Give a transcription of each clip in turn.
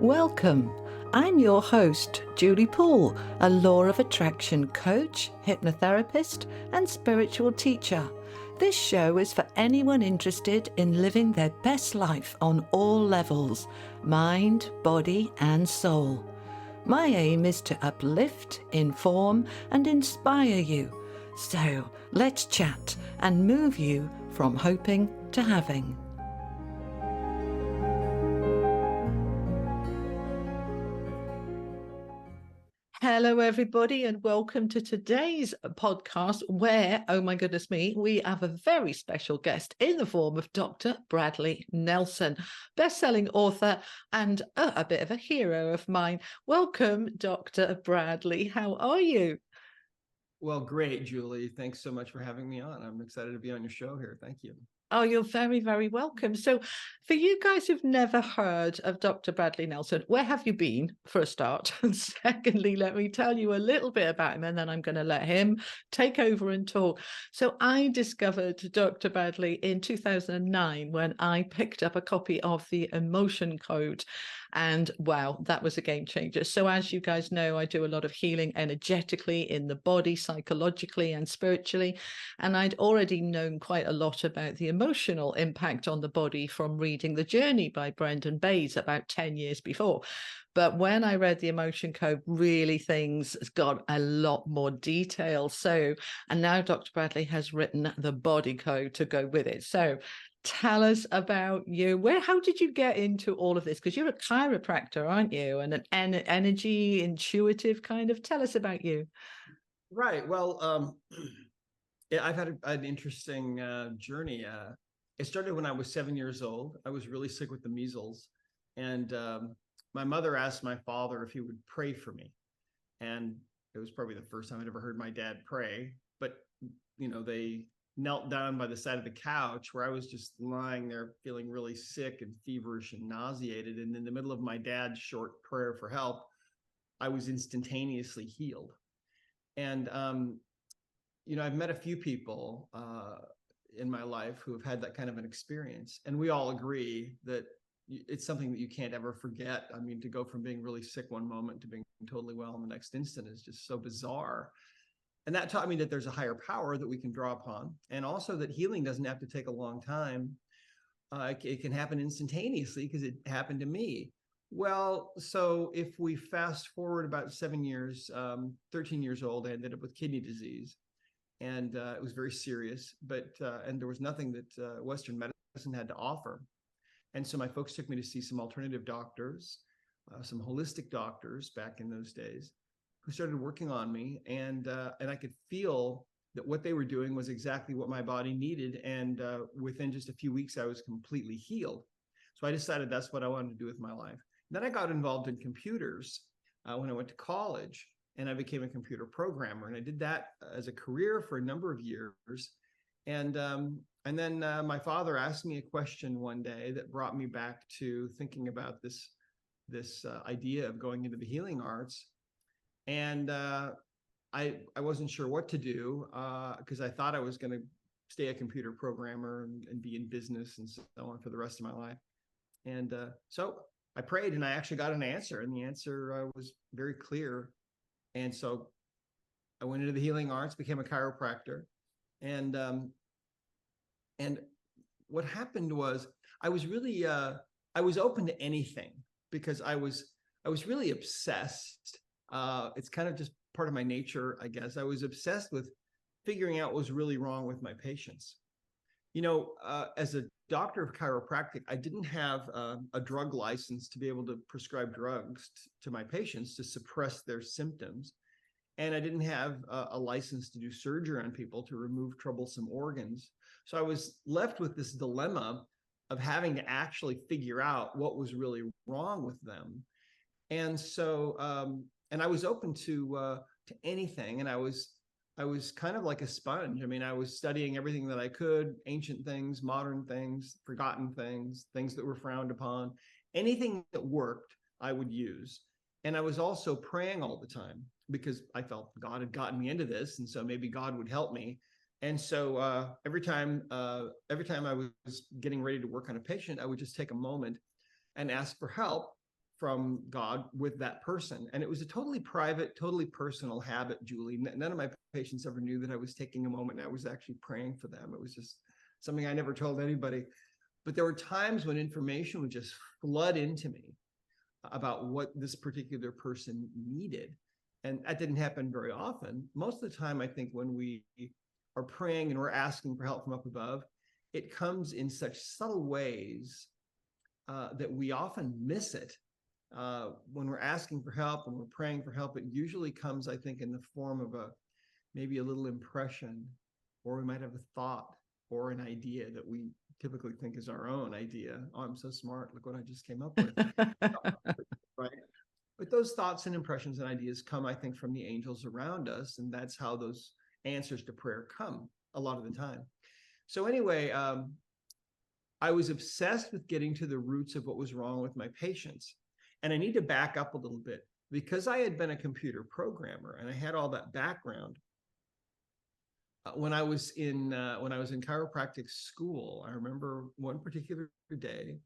Welcome. I'm your host, Julie Poole, a law of attraction coach, hypnotherapist, and spiritual teacher. This show is for anyone interested in living their best life on all levels, mind, body, and soul. My aim is to uplift, inform, and inspire you. So let's chat and move you from hoping to having. Hello, everybody, and welcome to today's podcast where, oh my goodness me, we have a very special guest in the form of Dr. Bradley Nelson, best-selling author and a bit of a hero of mine. Welcome, Dr. Bradley. How are you? Well, great, Julie. Thanks so much for having me on. I'm excited to be on your show here. Thank you. Oh, you're very, very welcome. So for you guys who've never heard of Dr. Bradley Nelson, where have you been for a start? And secondly, let me tell you a little bit about him, and then I'm going to let him take over and talk. So I discovered Dr. Bradley in 2009 when I picked up a copy of the Emotion Code. And wow, that was a game changer. So as you guys know, I do a lot of healing energetically in the body, psychologically and spiritually. And I'd already known quite a lot about the emotional impact on the body from reading The Journey by Brendan Bayes about 10 years before. But when I read the Emotion Code, really things got a lot more detail. So, and now Dr. Bradley has written the Body Code to go with it. So tell us about you. How did you get into all of this? Because you're a chiropractor, aren't you? And an energy intuitive kind of. Tell us about you. Right. Well, yeah, I've had an interesting journey. It started when I was 7 years old. I was really sick with the measles, and my mother asked my father if he would pray for me. And it was probably the first time I'd ever heard my dad pray. But they knelt down by the side of the couch where I was just lying there feeling really sick and feverish and nauseated. And in the middle of my dad's short prayer for help, I was instantaneously healed. And I've met a few people in my life who have had that kind of an experience, and we all agree that it's something that you can't ever forget. I mean, to go from being really sick one moment to being totally well in the next instant is just so bizarre. And that taught me that there's a higher power that we can draw upon, and also that healing doesn't have to take a long time. It can happen instantaneously because it happened to me. Well, so if we fast forward about 7 years, 13 years old, I ended up with kidney disease. And it was very serious, and there was nothing that Western medicine had to offer. And so my folks took me to see some alternative doctors, some holistic doctors back in those days, who started working on me. And I could feel that what they were doing was exactly what my body needed. And within just a few weeks, I was completely healed. So I decided that's what I wanted to do with my life. Then I got involved in computers when I went to college, and I became a computer programmer. And I did that as a career for a number of years. And then my father asked me a question one day that brought me back to thinking about this idea of going into the healing arts. And I wasn't sure what to do because I thought I was going to stay a computer programmer and be in business and so on for the rest of my life. And so I prayed, and I actually got an answer, and the answer was very clear. And so I went into the healing arts, became a chiropractor, and what happened was I was really I was open to anything because I was really obsessed. It's kind of just part of my nature, I guess. I was obsessed with figuring out what was really wrong with my patients. As a doctor of chiropractic, I didn't have a drug license to be able to prescribe drugs to my patients to suppress their symptoms. And I didn't have a license to do surgery on people to remove troublesome organs. So I was left with this dilemma of having to actually figure out what was really wrong with them. And so, and I was open to anything. And I was kind of like a sponge. I mean, I was studying everything that I could, ancient things, modern things, forgotten things, things that were frowned upon. Anything that worked, I would use. And I was also praying all the time because I felt God had gotten me into this. And so maybe God would help me. And so every time I was getting ready to work on a patient, I would just take a moment and ask for help from God with that person. And it was a totally private, totally personal habit, Julie. None of my patients ever knew that I was taking a moment and I was actually praying for them. It was just something I never told anybody. But there were times when information would just flood into me about what this particular person needed. And that didn't happen very often. Most of the time, I think when we are praying and we're asking for help from up above, it comes in such subtle ways that we often miss it. When we're asking for help and we're praying for help, it usually comes, I think, in the form of maybe a little impression, or we might have a thought or an idea that we typically think is our own idea. Oh, I'm so smart. Look what I just came up with. Right. But those thoughts and impressions and ideas come, I think, from the angels around us. And that's how those answers to prayer come a lot of the time. So anyway, I was obsessed with getting to the roots of what was wrong with my patients. And I need to back up a little bit because I had been a computer programmer and I had all that background. When I was in chiropractic school, I remember one particular day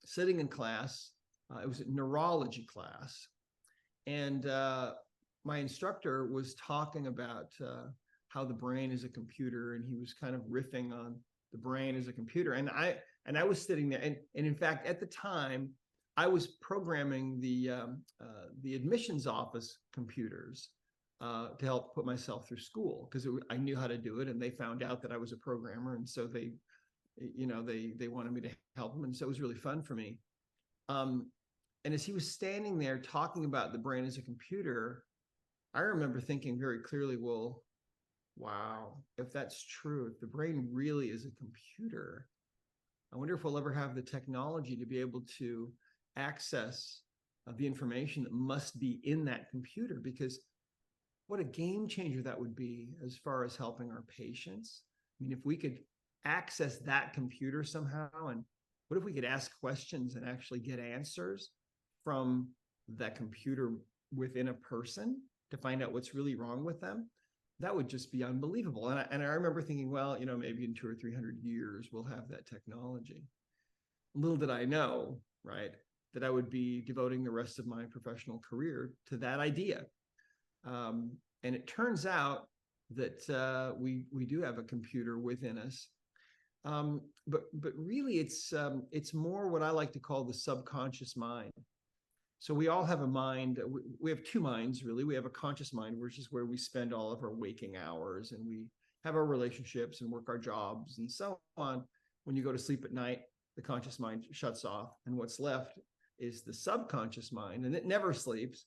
sitting in class. It was a neurology class, and my instructor was talking about how the brain is a computer, and he was kind of riffing on the brain as a computer. And I was sitting there, and in fact, at the time, I was programming the admissions office computers to help put myself through school because I knew how to do it, and they found out that I was a programmer, and so they wanted me to help them, and so it was really fun for me. And as he was standing there talking about the brain as a computer, I remember thinking very clearly, well, wow, if that's true, if the brain really is a computer, I wonder if we'll ever have the technology to be able to access the information that must be in that computer, because what a game changer that would be as far as helping our patients. I mean, if we could access that computer somehow, and what if we could ask questions and actually get answers from that computer within a person to find out what's really wrong with them? That would just be unbelievable. And I remember thinking, well, maybe in 200 or 300 years, we'll have that technology. Little did I know, right, that I would be devoting the rest of my professional career to that idea. And it turns out that we do have a computer within us. But really, it's more what I like to call the subconscious mind. So we all have a mind. We have two minds, really. We have a conscious mind, which is where we spend all of our waking hours, and we have our relationships and work our jobs and so on. When you go to sleep at night, the conscious mind shuts off, and what's left is the subconscious mind, and it never sleeps.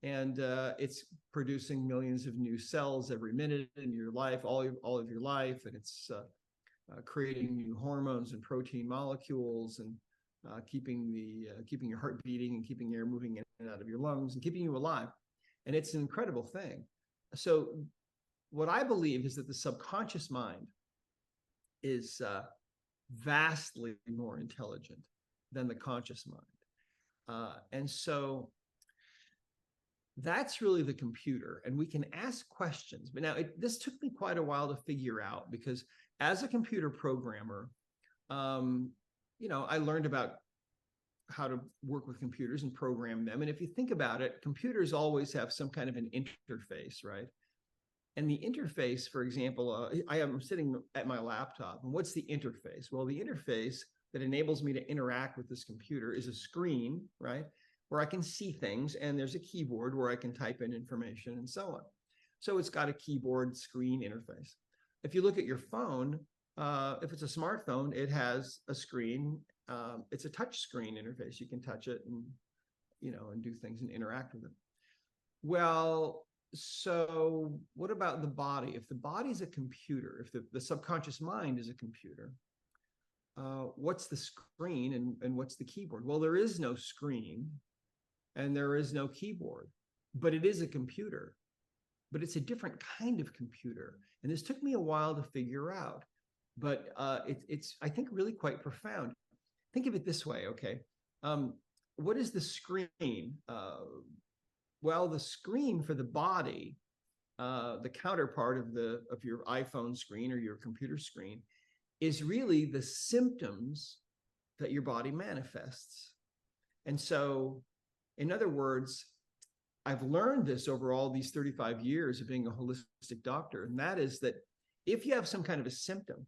And it's producing millions of new cells every minute in your life, all of your life, and it's creating new hormones and protein molecules, and keeping your heart beating and keeping air moving in and out of your lungs and keeping you alive. And it's an incredible thing. So what I believe is that the subconscious mind is vastly more intelligent than the conscious mind. And so that's really the computer, and we can ask questions. But now this took me quite a while to figure out, because as a computer programmer, I learned about how to work with computers and program them. And if you think about it, computers always have some kind of an interface, right? And the interface, for example, I am sitting at my laptop, and what's the interface? Well, the interface that enables me to interact with this computer is a screen, right, where I can see things, and there's a keyboard where I can type in information and so on. So it's got a keyboard screen interface. If you look at your phone, if it's a smartphone, it has a screen. It's a touch screen interface. You can touch it and do things and interact with it. Well, so what about the body? If the body is a computer, if the subconscious mind is a computer, what's the screen and what's the keyboard? Well, there is no screen and there is no keyboard, but it is a computer. But it's a different kind of computer. And this took me a while to figure out. But it's, I think, really quite profound. Think of it this way, okay? What is the screen? Well, the screen for the body, the counterpart of your iPhone screen or your computer screen, is really the symptoms that your body manifests. And so, in other words, I've learned this over all these 35 years of being a holistic doctor, and that is that if you have some kind of a symptom,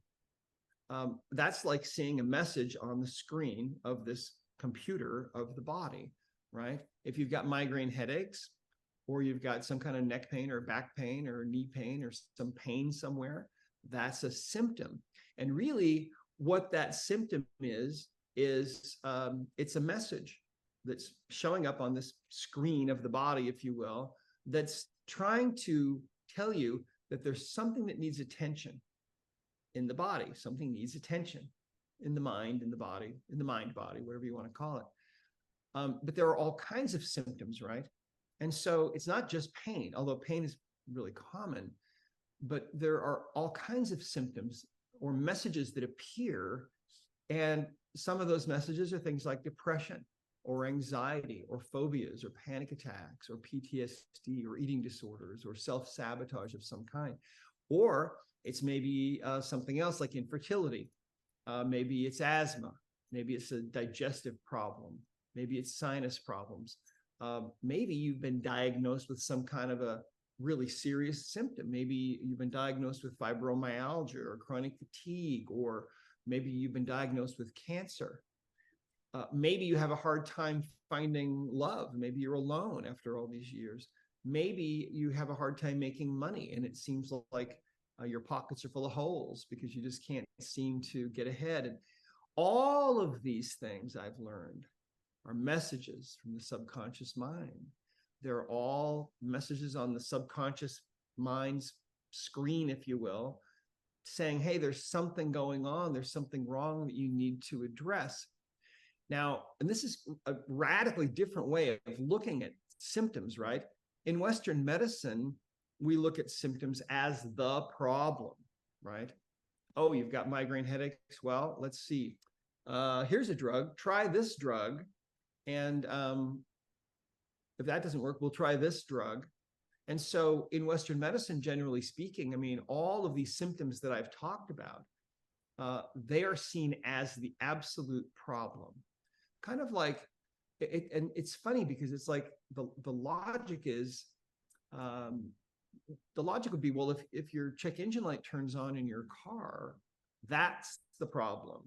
that's like seeing a message on the screen of this computer of the body, right? If you've got migraine headaches, or you've got some kind of neck pain or back pain or knee pain or some pain somewhere, that's a symptom. And really, what that symptom is it's a message that's showing up on this screen of the body, if you will, that's trying to tell you that there's something that needs attention in the body. Something needs attention in the mind, in the body, in the mind body, whatever you want to call it. But there are all kinds of symptoms, right? And so it's not just pain, although pain is really common, but there are all kinds of symptoms or messages that appear. And some of those messages are things like depression or anxiety or phobias or panic attacks or PTSD or eating disorders or self-sabotage of some kind. Or it's maybe something else like infertility. Maybe it's asthma. Maybe it's a digestive problem. Maybe it's sinus problems. Maybe you've been diagnosed with some kind of a really serious symptom. Maybe you've been diagnosed with fibromyalgia or chronic fatigue, or maybe you've been diagnosed with cancer. Maybe you have a hard time finding love. Maybe you're alone after all these years. Maybe you have a hard time making money, and it seems like your pockets are full of holes because you just can't seem to get ahead. And all of these things I've learned are messages from the subconscious mind. They're all messages on the subconscious mind's screen, if you will, saying, hey, there's something going on. There's something wrong that you need to address. Now, and this is a radically different way of looking at symptoms, right? In Western medicine, we look at symptoms as the problem, right? Oh, you've got migraine headaches. Well, let's see. Here's a drug. Try this drug. And if that doesn't work, we'll try this drug. And so in Western medicine, generally speaking, I mean, all of these symptoms that I've talked about, they are seen as the absolute problem. Kind of like, and it's funny because it's like the logic is, the logic would be, well, if your check engine light turns on in your car, that's the problem.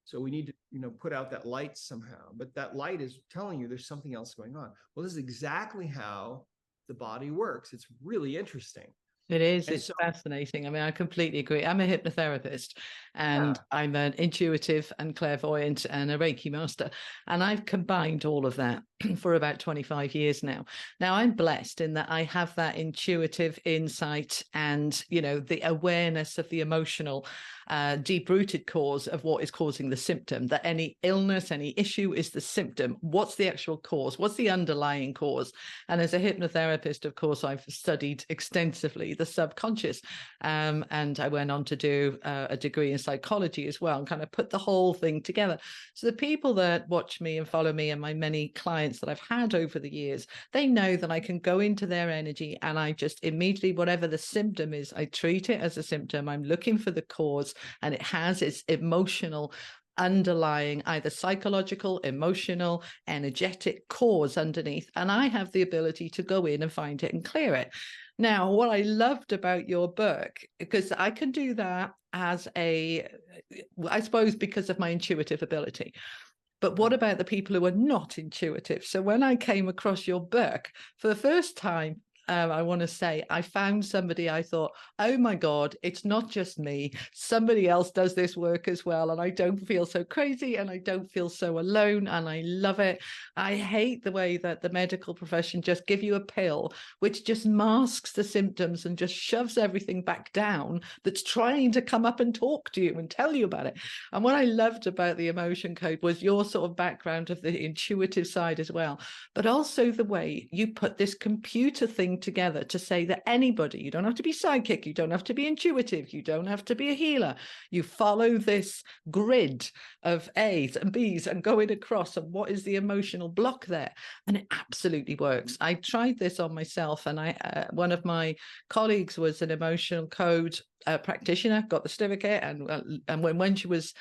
So we need to, put out that light somehow. But that light is telling you there's something else going on. Well, this is exactly how the body works. It's really interesting. It is. And It's so, fascinating. I mean, I completely agree. I'm a hypnotherapist, and yeah, I'm an intuitive and clairvoyant and a Reiki master. And I've combined all of that for about 25 years now. Now, I'm blessed in that I have that intuitive insight and, the awareness of the emotional, deep-rooted cause of what is causing the symptom, that any illness, any issue is the symptom. What's the actual cause? What's the underlying cause? And as a hypnotherapist, of course, I've studied extensively the subconscious. And I went on to do a degree in psychology as well, and kind of put the whole thing together. So the people that watch me and follow me and my many clients that I've had over the years, they know that I can go into their energy and I just immediately, whatever the symptom is, I treat it as a symptom. I'm looking for the cause, and it has its emotional underlying, either psychological, emotional, energetic cause underneath. And I have the ability to go in and find it and clear it. Now, what I loved about your book, because I can do that as I suppose because of my intuitive ability. But what about the people who are not intuitive? So when I came across your book for the first time, I want to say I found somebody I thought, oh my God, it's not just me. Somebody else does this work as well. And I don't feel so crazy and I don't feel so alone. And I love it. I hate the way that the medical profession just give you a pill, which just masks the symptoms and just shoves everything back down that's trying to come up and talk to you and tell you about it. And what I loved about the emotion code was your sort of background of the intuitive side as well, but also the way you put this computer thing together to say that anybody, you don't have to be psychic, you don't have to be intuitive, you don't have to be a healer. You follow this grid of A's and B's and going across, and what is the emotional block there? And it absolutely works. I tried this on myself, and one of my colleagues was an emotional code practitioner, got the certificate, and when she was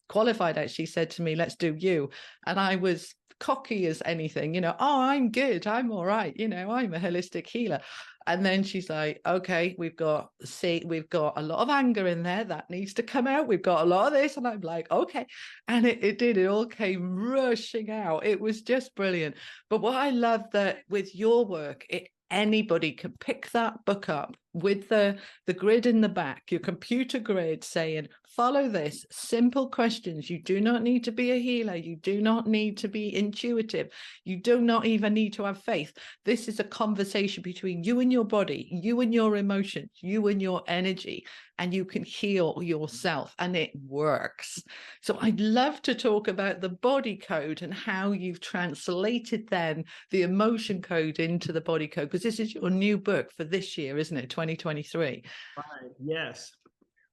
qualified, actually said to me, let's do you. And I was cocky as anything, oh, I'm good, I'm all right, I'm a holistic healer. And then she's like, okay, we've got a lot of anger in there that needs to come out. We've got a lot of this. And I'm like, okay. And it all came rushing out. It was just brilliant. But what I love that with your work, anybody can pick that book up with the grid in the back, your computer grid saying, follow this simple questions. You do not need to be a healer. You do not need to be intuitive. You do not even need to have faith. This is a conversation between you and your body, you and your emotions, you and your energy, and you can heal yourself, and it works. So I'd love to talk about the body code and how you've translated then the emotion code into the body code, because this is your new book for this year, isn't it? 2023. Right. Yes.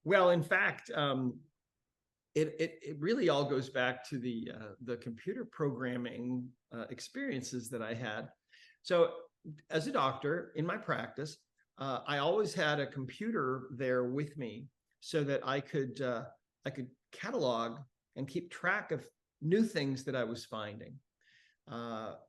Well, in fact, it really all goes back to the computer programming experiences that I had. So as a doctor in my practice, I always had a computer there with me so that I could catalog and keep track of new things that I was finding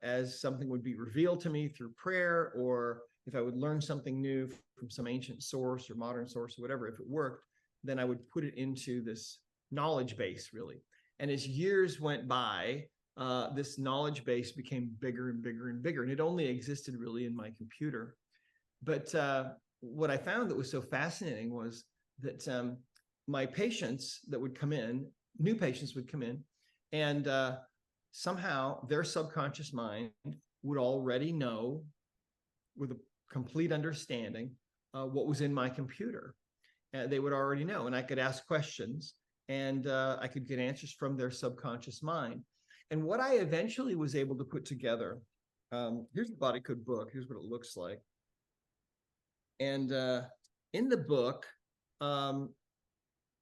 as something would be revealed to me through prayer, or if I would learn something new from some ancient source or modern source or whatever. If it worked, then I would put it into this knowledge base, really. And as years went by, this knowledge base became bigger and bigger and bigger, and it only existed really in my computer. But what I found that was so fascinating was that my patients that would come in, new patients would come in, and somehow their subconscious mind would already know, with a complete understanding, what was in my computer. They would already know, and I could ask questions, and I could get answers from their subconscious mind. And what I eventually was able to put together, here's the body code book. Here's what it looks like. And in the book,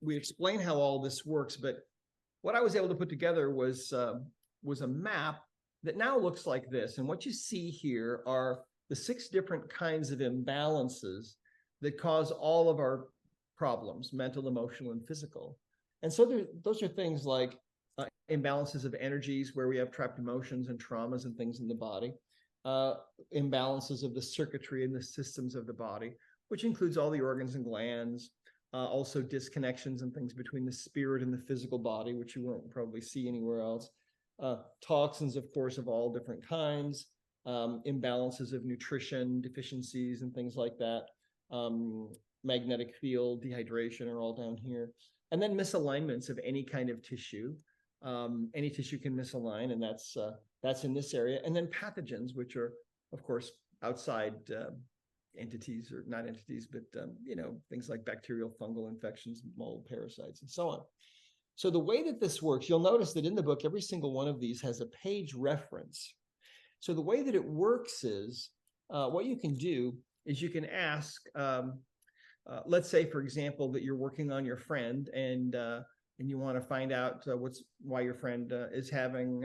we explain how all this works. But what I was able to put together was a map that now looks like this. And what you see here are the 6 different kinds of imbalances that cause all of our problems: mental, emotional, and physical. And so those are things like imbalances of energies, where we have trapped emotions and traumas and things in the body, imbalances of the circuitry and the systems of the body, which includes all the organs and glands, also disconnections and things between the spirit and the physical body, which you won't probably see anywhere else. Toxins, of course, of all different kinds, imbalances of nutrition, deficiencies, and things like that. Magnetic field, dehydration are all down here. And then misalignments of any kind of tissue. Any tissue can misalign, and that's in this area. And then pathogens, which are, of course, outside entities, or not entities, but things like bacterial, fungal infections, mold, parasites, and so on. So the way that this works, you'll notice that in the book, every single one of these has a page reference. So the way that it works is, what you can do is you can ask, let's say, for example, that you're working on your friend, and you want to find out why your friend is having,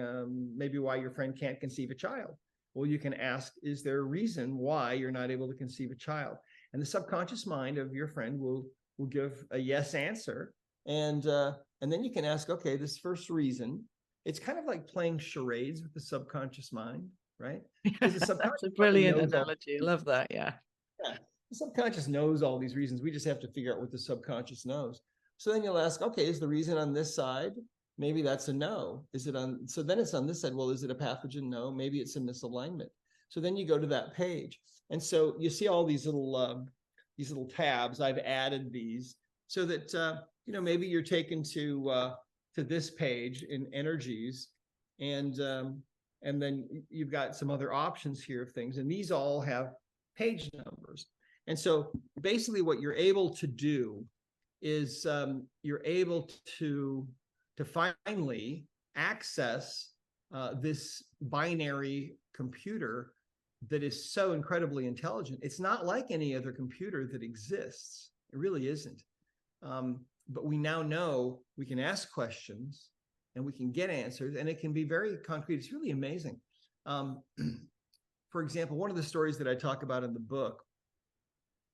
maybe why your friend can't conceive a child. Well, you can ask, is there a reason why you're not able to conceive a child? And the subconscious mind of your friend will give a yes answer. And then you can ask, okay, this first reason, it's kind of like playing charades with the subconscious mind, right? Because the subconscious That's a brilliant knows analogy. I love that. Yeah. The subconscious knows all these reasons. We just have to figure out what the subconscious knows. So then you'll ask, okay, is the reason on this side? Maybe that's a no. Is it on? So then it's on this side. Well, is it a pathogen? No. Maybe it's a misalignment. So then you go to that page, and so you see all these little tabs. I've added these so that maybe you're taken to this page in energies, and then you've got some other options here of things, and these all have page numbers. And so basically, what you're able to do is you're able to finally access this binary computer that is so incredibly intelligent. It's not like any other computer that exists. It really isn't. But we now know we can ask questions and we can get answers, and it can be very concrete. It's really amazing. For example, one of the stories that I talk about in the book,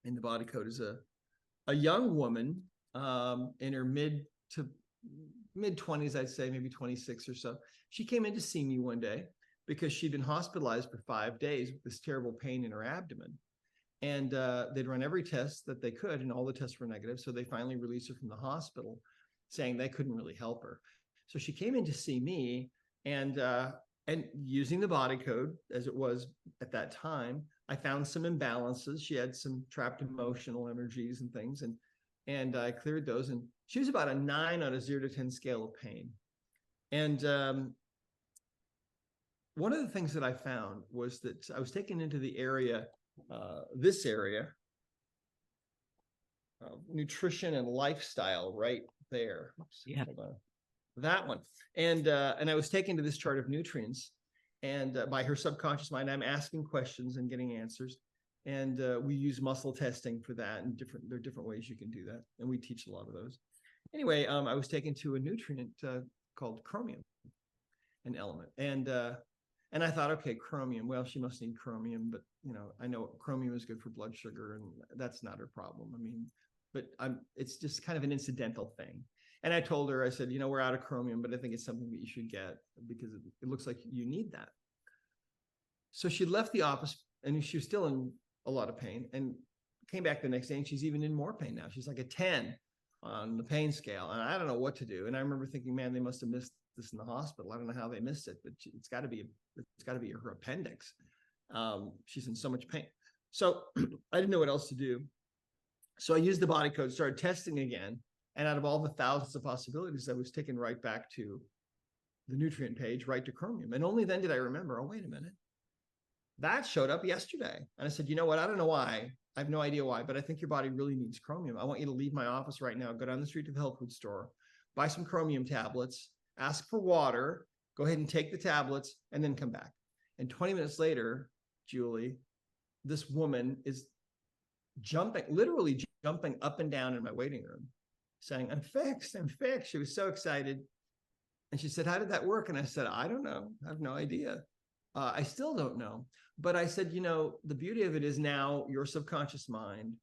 in the body code, is a young woman in her mid to mid-20s, I'd say, maybe 26 or so. She came in to see me one day because she'd been hospitalized for 5 days with this terrible pain in her abdomen. And they'd run every test that they could, and all the tests were negative. So they finally released her from the hospital, saying they couldn't really help her. So she came in to see me, and using the body code as it was at that time, I found some imbalances. She had some trapped emotional energies and things, and I cleared those. And she was about a 9 on a 0 to 10 scale of pain. And one of the things that I found was that I was taken into the area, this area, nutrition and lifestyle, right there. Oops, Yeah. hold on. That one. And I was taken to this chart of nutrients, and by her subconscious mind, I'm asking questions and getting answers. And we use muscle testing for that, and there are different ways you can do that. And we teach a lot of those. Anyway, I was taken to a nutrient called chromium, an element. And I thought, okay, chromium, well, she must need chromium, but I know chromium is good for blood sugar, and that's not her problem. I mean, but it's just kind of an incidental thing. And I told her, I said, we're out of chromium, but I think it's something that you should get because it looks like you need that. So she left the office, and she was still in a lot of pain, and came back the next day, and she's even in more pain now. She's like a 10 on the pain scale, and I don't know what to do. And I remember thinking, man, they must have missed this in the hospital. I don't know how they missed it, but it's got to be her appendix. She's in so much pain. So I didn't know what else to do. So I used the body code, started testing again. And out of all the thousands of possibilities, I was taken right back to the nutrient page, right to chromium. And only then did I remember, oh, wait a minute. That showed up yesterday. And I said, you know what? I don't know why. I have no idea why, but I think your body really needs chromium. I want you to leave my office right now, go down the street to the health food store, buy some chromium tablets, ask for water, go ahead and take the tablets, and then come back. And 20 minutes later, Julie, this woman is literally jumping up and down in my waiting room, saying, I'm fixed, I'm fixed. She was so excited. And she said, how did that work? And I said, I don't know. I have no idea. I still don't know. But I said, the beauty of it is now your subconscious mind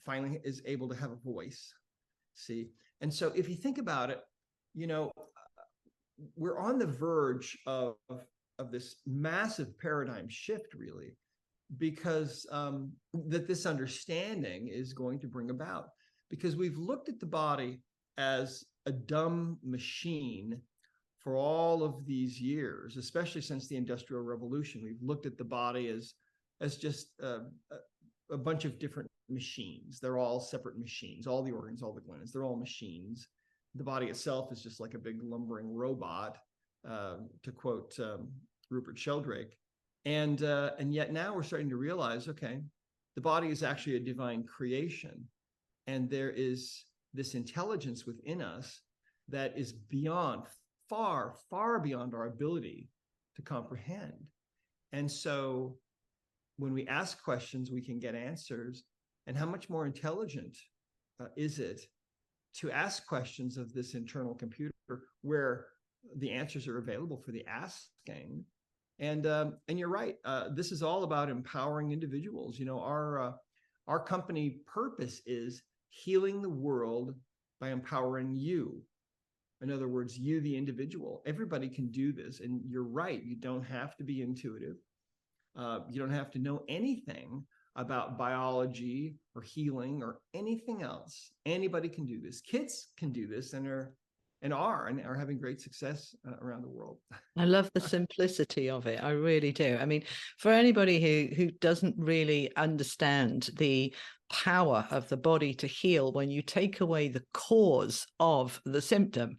finally is able to have a voice. See? And so if you think about it, we're on the verge of this massive paradigm shift, really, because that this understanding is going to bring about. Because we've looked at the body as a dumb machine for all of these years, especially since the Industrial Revolution. We've looked at the body as just a bunch of different machines. They're all separate machines, all the organs, all the glands, they're all machines. The body itself is just like a big lumbering robot, to quote Rupert Sheldrake. And yet now we're starting to realize, okay, the body is actually a divine creation. And there is this intelligence within us that is beyond, far, far beyond our ability to comprehend. And so when we ask questions, we can get answers. And how much more intelligent is it to ask questions of this internal computer where the answers are available for the asking? And you're right. This is all about empowering individuals. Our company purpose is healing the world by empowering you. In other words, you, the individual. Everybody can do this. And you're right. You don't have to be intuitive. You don't have to know anything about biology or healing or anything else. Anybody can do this. Kids can do this and are having great success around the world. I love the simplicity of it. I really do. I mean, for anybody who doesn't really understand the power of the body to heal, when you take away the cause of the symptom,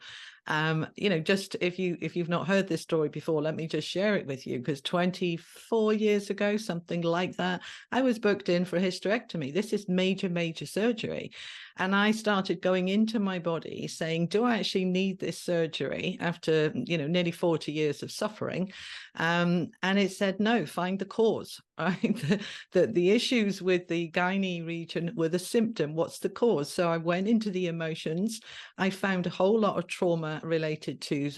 just if you've not heard this story before, let me just share it with you, because 24 years ago, something like that, I was booked in for a hysterectomy. This is major surgery. And I started going into my body saying, do I actually need this surgery after, nearly 40 years of suffering? And it said, no, find the cause, right? The issues with the gynae region were the symptom. What's the cause? So I went into the emotions. I found a whole lot of trauma related to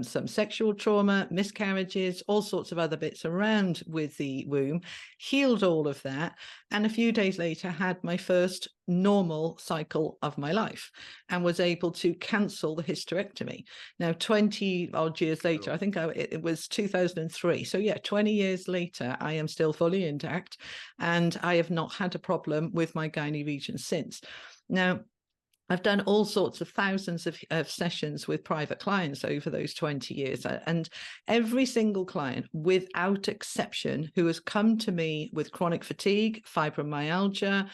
some sexual trauma, miscarriages, all sorts of other bits around with the womb, healed all of that. And a few days later, had my first normal cycle of my life and was able to cancel the hysterectomy. Now, 20 odd years later, I think it was 2003. So yeah, 20 years later, I am still fully intact and I have not had a problem with my gynae region since. Now, I've done all sorts of thousands of sessions with private clients over those 20 years. And every single client, without exception, who has come to me with chronic fatigue, fibromyalgia,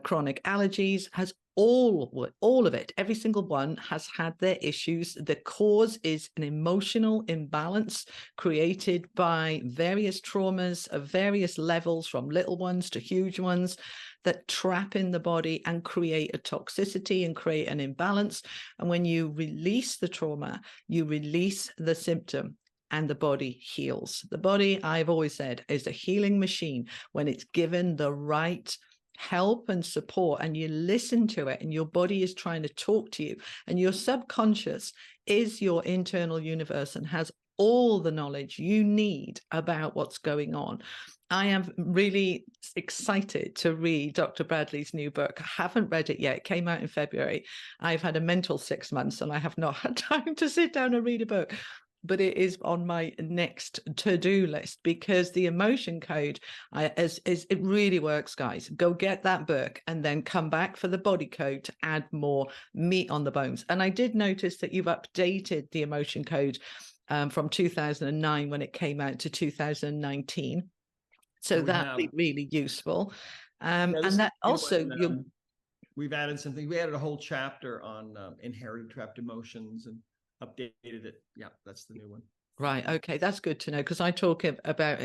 chronic allergies, has all of it, every single one has had their issues. The cause is an emotional imbalance created by various traumas of various levels, from little ones to huge ones, that trap in the body and create a toxicity and create an imbalance. And when you release the trauma, you release the symptom and the body heals. The body, I've always said, is a healing machine when it's given the right help and support, and you listen to it, and your body is trying to talk to you, and your subconscious is your internal universe and has all the knowledge you need about what's going on. I am really excited to read Dr. Bradley's new book. I haven't read it yet. It came out in February. I've had a mental 6 months and I have not had time to sit down and read a book, but it is on my next to-do list, because the emotion code it really works, guys. Go get that book and then come back for the body code to add more meat on the bones. And I did notice that you've updated the emotion code from 2009 when it came out to 2019. So that'd be really useful. And that also, we've added something. We added a whole chapter on inherited trapped emotions and updated it. Yeah, that's the new one. Right. Okay. That's good to know, because I talk about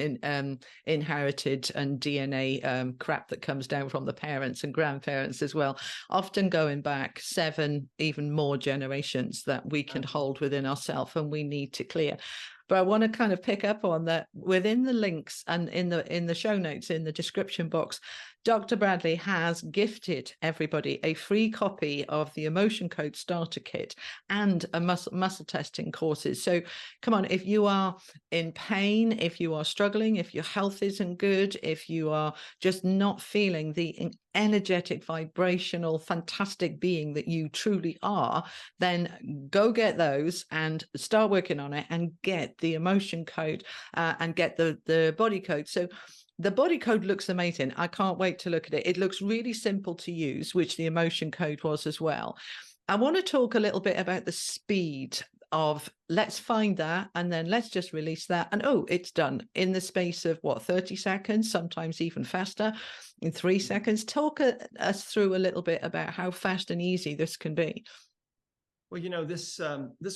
inherited and DNA crap that comes down from the parents and grandparents as well, often going back 7, even more generations that we can hold within ourselves and we need to clear. But I want to kind of pick up on that within the links and in the show notes, in the description box. Dr. Bradley has gifted everybody a free copy of the Emotion Code Starter Kit and a muscle testing courses. So come on, if you are in pain, if you are struggling, if your health isn't good, if you are just not feeling the energetic, vibrational, fantastic being that you truly are, then go get those and start working on it and get the emotion code and get the body code. So the body code looks amazing. I can't wait to look at it. It looks really simple to use, which the emotion code was as well. I want to talk a little bit about the speed of, let's find that and then let's just release that, and oh, it's done in the space of 30 seconds, sometimes even faster, in 3 seconds. Talk us through a little bit about how fast and easy this can be. Well, this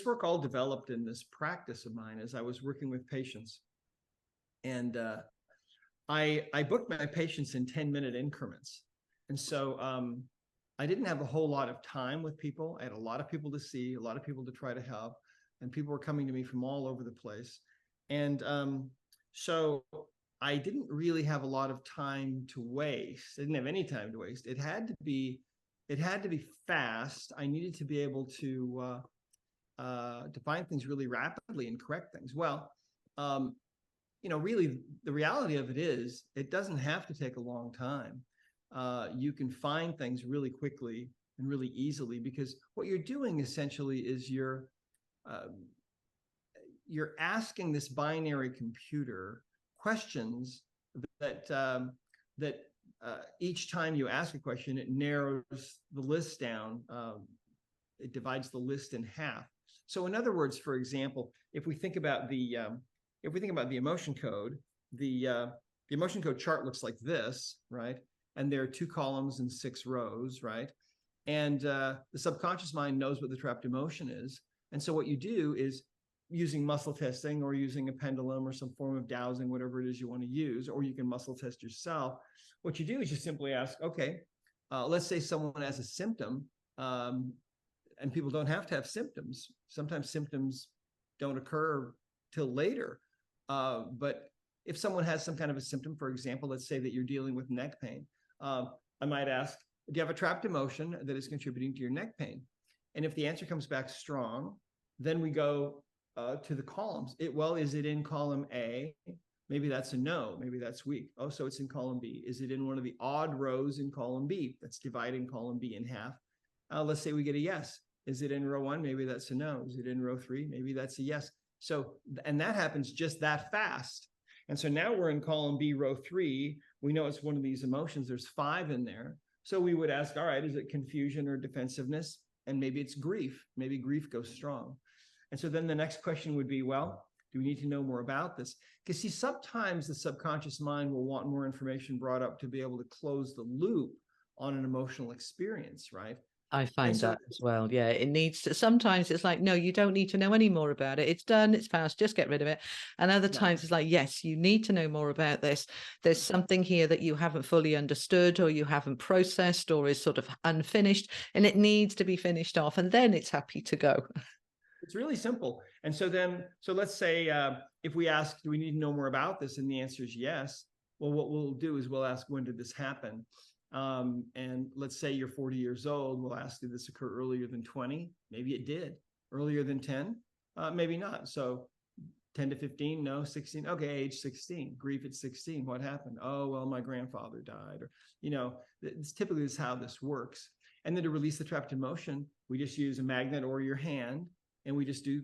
work all developed in this practice of mine as I was working with patients, and I booked my patients in 10-minute increments, and so I didn't have a whole lot of time with people. I had a lot of people to see, a lot of people to try to help, and people were coming to me from all over the place. And so I didn't really have a lot of time to waste. I didn't have any time to waste. It had to be fast. I needed to be able to find things really rapidly and correct things. Well, really the reality of it is, it doesn't have to take a long time. You can find things really quickly and really easily, because what you're doing essentially is you're asking this binary computer questions that each time you ask a question, it narrows the list down. It divides the list in half. So in other words, for example, if we think about the emotion code, the emotion code chart looks like this, right? And there are 2 columns and 6 rows, right? And the subconscious mind knows what the trapped emotion is. And so what you do is, using muscle testing or using a pendulum or some form of dowsing, whatever it is you want to use, or you can muscle test yourself. What you do is you simply ask, okay, let's say someone has a symptom, and people don't have to have symptoms. Sometimes symptoms don't occur till later. But if someone has some kind of a symptom, for example, let's say that you're dealing with neck pain, I might ask, do you have a trapped emotion that is contributing to your neck pain? And if the answer comes back strong, then we go to the columns. Is it in column A, Maybe that's a no. Maybe that's weak. Oh, so it's in column B. Is it in one of the odd rows in column B? That's dividing column B in half. Let's say we get a yes. Is it in row 1? Maybe that's a no. Is it in row 3? Maybe that's a yes. So, and that happens just that fast. And so now we're in column B, row 3. We know it's one of these emotions. There's 5 in there. So we would ask, all right, is it confusion or defensiveness? And maybe it's grief. Maybe grief goes strong. And so then the next question would be, well, do we need to know more about this? Because see, sometimes the subconscious mind will want more information brought up to be able to close the loop on an emotional experience, right? I And find so that as well. Yeah, it needs to. Sometimes it's like, no, you don't need to know any more about it. It's done. It's fast. Just get rid of it. And other yeah, times it's like, yes, you need to know more about this. There's something here that you haven't fully understood, or you haven't processed, or is sort of unfinished, and it needs to be finished off. And then it's happy to go. it's really simple. And so then, so let's say if we ask, do we need to know more about this? And the answer is yes. Well, what we'll do is we'll ask, when did this happen? And let's say you're 40 years old. We'll ask, did this occur earlier than 20? Maybe it did. Earlier than 10? Maybe not. So 10 to 15, no. 16, okay, age 16. Grief at 16. What happened? Oh, well, my grandfather died. Or, you know, it's typically is how this works. And then to release the trapped emotion, we just use a magnet or your hand, and we just do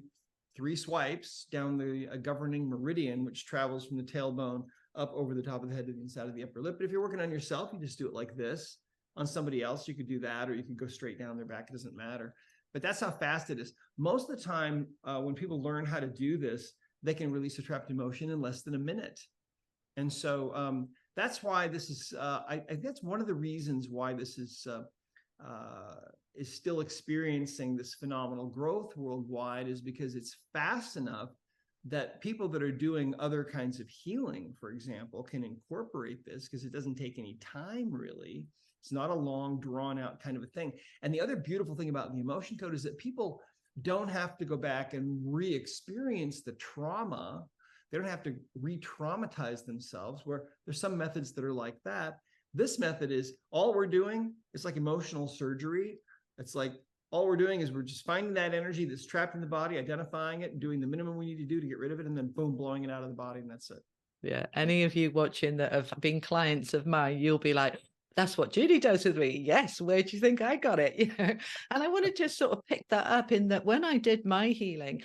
3 swipes down the governing meridian, which travels from the tailbone up over the top of the head to the inside of the upper lip. But if you're working on yourself, you just do it like this. On somebody else, you could do that, or you could go straight down their back. It doesn't matter. But that's how fast it is. Most of the time, when people learn how to do this, they can release a trapped emotion in less than a minute. And so that's why this is, I think that's one of the reasons why this is still experiencing this phenomenal growth worldwide, is because it's fast enough that people that are doing other kinds of healing, for example, can incorporate this, because it doesn't take any time, really. It's not a long, drawn out kind of a thing. And the other beautiful thing about the emotion code is that people don't have to go back and re-experience the trauma. They don't have to re-traumatize themselves, where there's some methods that are like that. This method is, all we're doing is like emotional surgery. It's like, all we're doing is we're just finding that energy that's trapped in the body, identifying it, and doing the minimum we need to do to get rid of it, and then boom, blowing it out of the body, and that's it. Yeah. Any of you watching that have been clients of mine, you'll be like, that's what Judy does with me. Yes. Where do you think I got it? And I want to just sort of pick that up in that when I did my healing,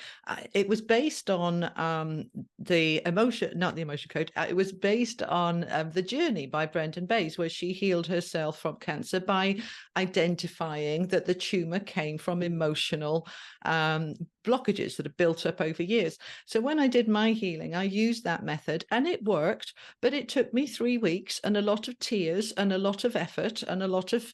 it was based on the emotion, not the emotion code. It was based on The Journey by Brendan Bayes, where she healed herself from cancer by identifying that the tumor came from emotional blockages that had built up over years. So when I did my healing, I used that method and it worked, but it took me 3 weeks and a lot of tears and a lot of effort and a lot of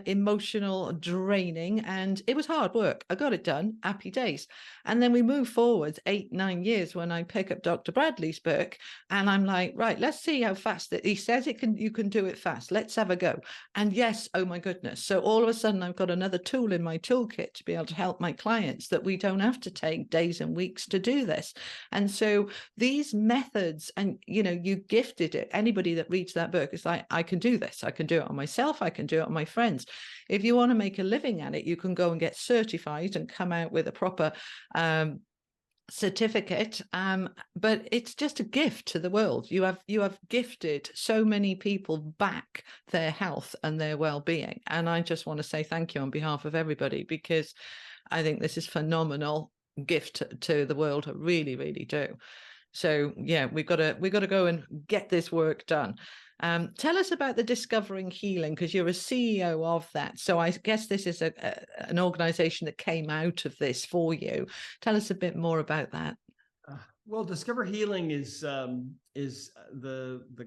emotional draining. And it was hard work. I got it done. Happy days. And then we move forward 8, 9 years when I pick up Dr. Bradley's book, and I'm like, right, let's see how fast it. He says it can. You can do it fast. Let's have a go. And yes, oh my goodness. So all of a sudden, I've got another tool in my toolkit to be able to help my clients, that we don't have to take days and weeks to do this. And so these methods, and you gifted it. Anybody that reads that book is like, I can do this. I can do it on myself. I can do it on my friends. If you want to make a living at it, you can go and get certified and come out with a proper certificate, but it's just a gift to the world. You have gifted so many people back their health and their well-being, and I just want to say thank you on behalf of everybody, because I think this is phenomenal gift to the world. I really, really do. So yeah, we've got to go and get this work done. Tell us about the Discovering Healing, because you're a CEO of that. So I guess this is an organization that came out of this for you. Tell us a bit more about that. Well, Discover Healing is the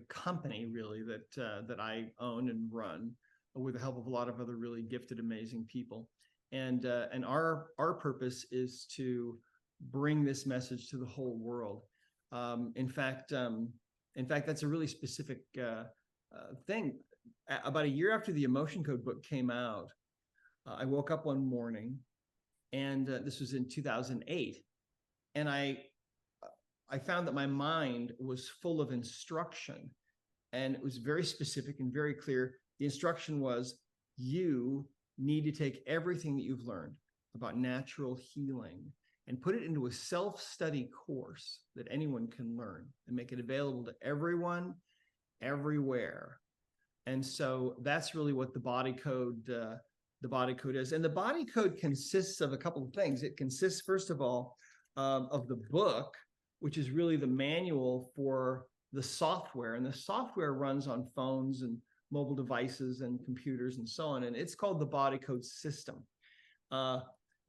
company really that I own and run, with the help of a lot of other really gifted, amazing people. And our purpose is to bring this message to the whole world. In fact, that's a really specific thing. About a year after the Emotion Code book came out, I woke up one morning, and this was in 2008, and I found that my mind was full of instruction, and it was very specific and very clear. The instruction was, you need to take everything that you've learned about natural healing, and put it into a self-study course that anyone can learn and make it available to everyone, everywhere. And so that's really what the body code is. And the body code consists of a couple of things. It consists, first of all, of the book, which is really the manual for the software. And the software runs on phones and mobile devices and computers and so on. And it's called the body code system.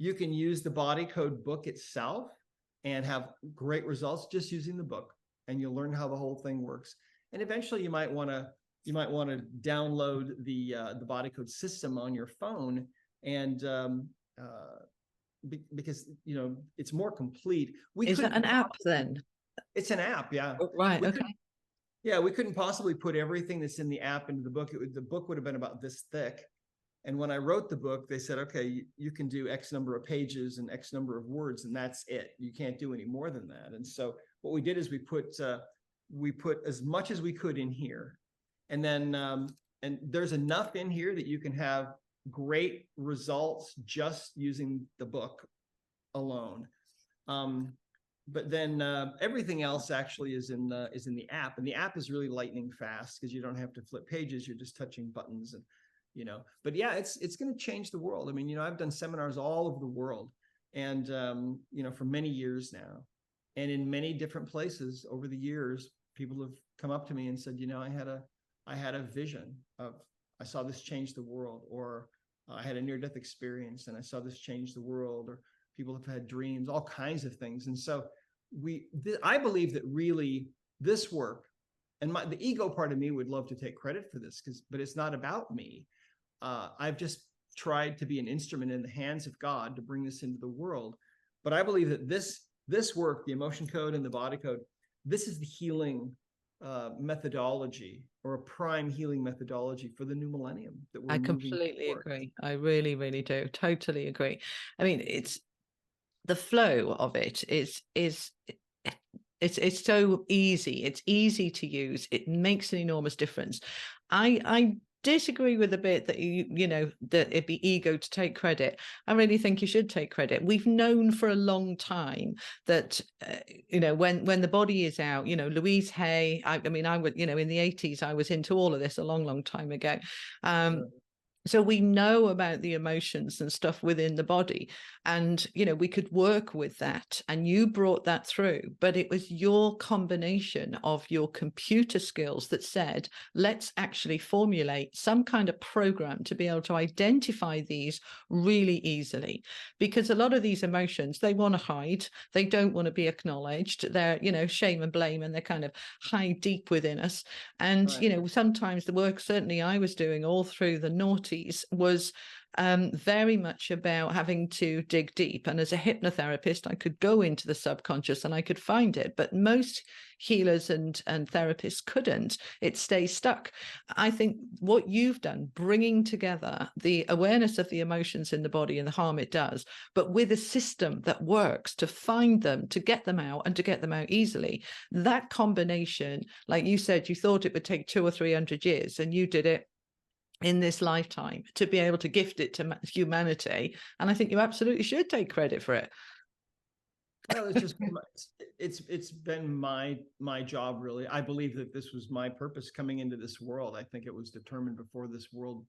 You can use the body code book itself and have great results just using the book, and you'll learn how the whole thing works. And eventually you might want to download the body code system on your phone, and because it's more complete. Is that an app then? It's an app, yeah. Oh, right. Okay. Yeah, we couldn't possibly put everything that's in the app into the book. The book would have been about this thick. And when I wrote the book, they said, okay, you can do X number of pages and X number of words, and that's it. You can't do any more than that. And so what we did is we put as much as we could in here. And then and there's enough in here that you can have great results just using the book alone. But then everything else actually is in the app, and the app is really lightning fast because you don't have to flip pages. You're just touching buttons, and But yeah, it's going to change the world. I mean, I've done seminars all over the world, and for many years now, and in many different places over the years, people have come up to me and said, I had a vision of, I saw this change the world, or I had a near-death experience and I saw this change the world, or people have had dreams, all kinds of things. And so I believe that really this work, and the ego part of me would love to take credit for this, but it's not about me. I've just tried to be an instrument in the hands of God to bring this into the world. But I believe that this work, the emotion code and the body code, this is the healing methodology, or a prime healing methodology for the new millennium that we're I moving completely toward. agree. I really, really do. Totally agree. I mean, it's the flow of it is it's so easy. It's easy to use. It makes an enormous difference. I disagree with the bit that that it'd be ego to take credit. I really think you should take credit. We've known for a long time that when the body is out, Louise Hay, I mean I would, in the 80s I was into all of this a long time ago. Sure. So we know about the emotions and stuff within the body, and we could work with that, and you brought that through. But it was your combination of your computer skills that said, let's actually formulate some kind of program to be able to identify these really easily, because a lot of these emotions, they want to hide, they don't want to be acknowledged, they're shame and blame, and they're kind of hide deep within us. And Right. sometimes the work certainly I was doing all through the noughties was very much about having to dig deep. And as a hypnotherapist, I could go into the subconscious and I could find it, but most healers and therapists couldn't. It stays stuck. I think what you've done, bringing together the awareness of the emotions in the body and the harm it does, but with a system that works to find them, to get them out, and to get them out easily, that combination, like you said, you thought it would take 200 or 300 years, and you did it in this lifetime to be able to gift it to humanity. And I think you absolutely should take credit for it. Well, it's been my job, really. I believe that this was my purpose coming into this world. I think it was determined before this world,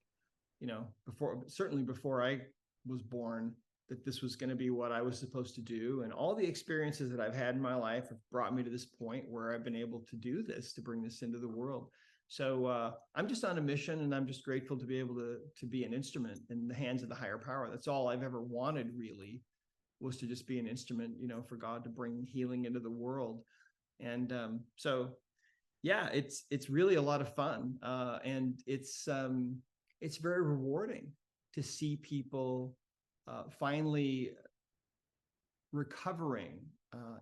certainly before I was born, that this was going to be what I was supposed to do. And all the experiences that I've had in my life have brought me to this point where I've been able to do this, to bring this into the world. So I'm just on a mission, and I'm just grateful to be able to be an instrument in the hands of the higher power. That's all I've ever wanted, really, was to just be an instrument, for God to bring healing into the world. And so, yeah, it's really a lot of fun, and it's very rewarding to see people finally recovering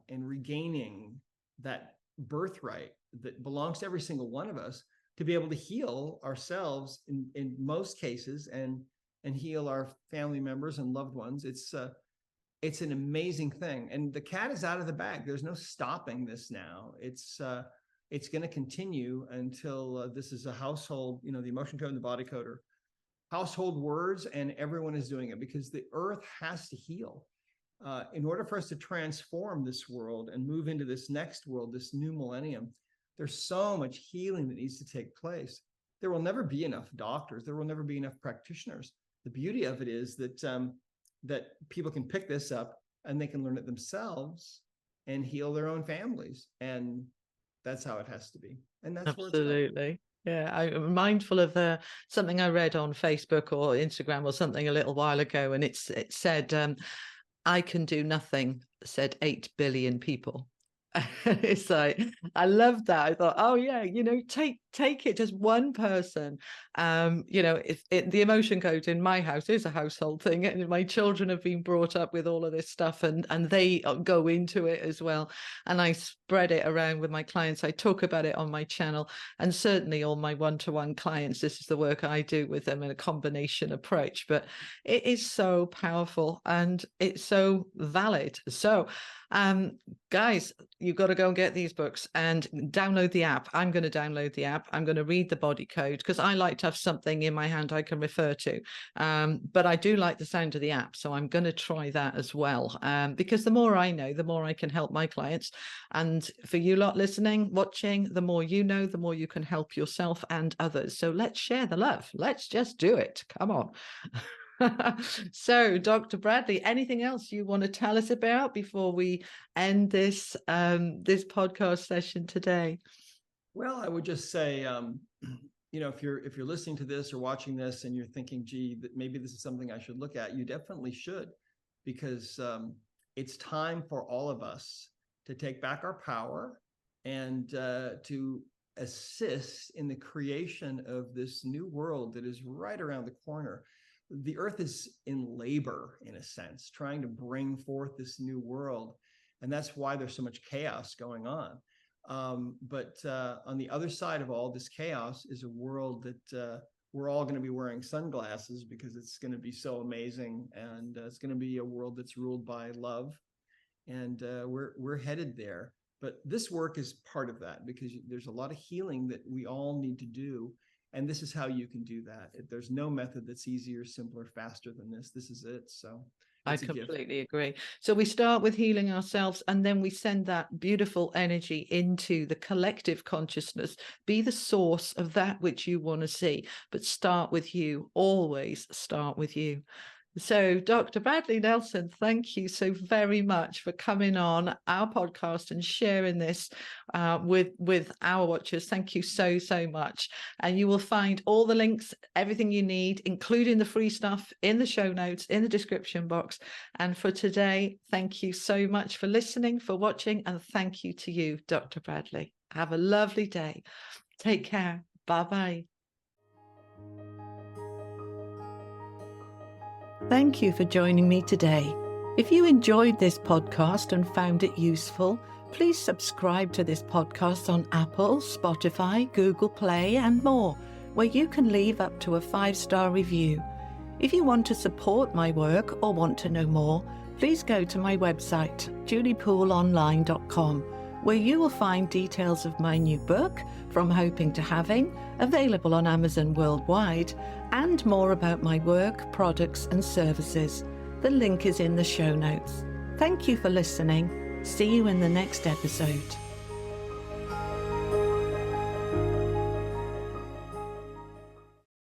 and regaining that birthright that belongs to every single one of us, to be able to heal ourselves in most cases, and heal our family members and loved ones. It's an amazing thing, and the cat is out of the bag. There's no stopping this now. It's going to continue until this is a household. The emotion code and the body code are household words, and everyone is doing it, because the earth has to heal. In order for us to transform this world and move into this next world, this new millennium, there's so much healing that needs to take place. There will never be enough doctors. There will never be enough practitioners. The beauty of it is that that people can pick this up and they can learn it themselves and heal their own families. And that's how it has to be. And that's absolutely. Yeah, I'm mindful of something I read on Facebook or Instagram or something a little while ago, and it said, "I can do nothing," said 8 billion people. It's like, I love that. I thought, oh yeah, take it, just one person. If the emotion code in my house is a household thing, and my children have been brought up with all of this stuff, and they go into it as well. And I spread it around with my clients. I talk about it on my channel, and certainly all my one-to-one clients. This is the work I do with them in a combination approach. But it is so powerful and it's so valid. So, guys, you've got to go and get these books and download the app. I'm going to download the app. I'm going to read the body code because I like to have something in my hand I can refer to. But I do like the sound of the app. So I'm going to try that as well. Because the more I know, the more I can help my clients. And for you lot listening, watching, the more you know, the more you can help yourself and others. So let's share the love. Let's just do it. Come on. So, Dr. Bradley, anything else you want to tell us about before we end this this podcast session today? Well, I would just say, if you're listening to this or watching this and you're thinking, gee, that maybe this is something I should look at, you definitely should, because it's time for all of us to take back our power and to assist in the creation of this new world that is right around the corner. The earth is in labor, in a sense, trying to bring forth this new world. And that's why there's so much chaos going on. But on the other side of all this chaos is a world that we're all going to be wearing sunglasses because it's going to be so amazing. And it's going to be a world that's ruled by love. And we're headed there. But this work is part of that because there's a lot of healing that we all need to do. And this is how you can do that. There's no method that's easier, simpler, faster than this. This is it. So I completely agree. So we start with healing ourselves, and then we send that beautiful energy into the collective consciousness. Be the source of that which you want to see, but start with you. Always start with you. So, Dr. Bradley Nelson, thank you so very much for coming on our podcast and sharing this with our watchers. Thank you so, so much. And you will find all the links, everything you need, including the free stuff, in the show notes, in the description box. And for today, thank you so much for listening, for watching, and thank you to you, Dr. Bradley. Have a lovely day. Take care. Bye-bye. Thank you for joining me today. If you enjoyed this podcast and found it useful, please subscribe to this podcast on Apple, Spotify, Google Play, and more, where you can leave up to a 5-star review. If you want to support my work or want to know more, please go to my website, juliepooleonline.com, where you will find details of my new book, From Hoping to Having, available on Amazon worldwide, and more about my work, products, and services. The link is in the show notes. Thank you for listening. See you in the next episode.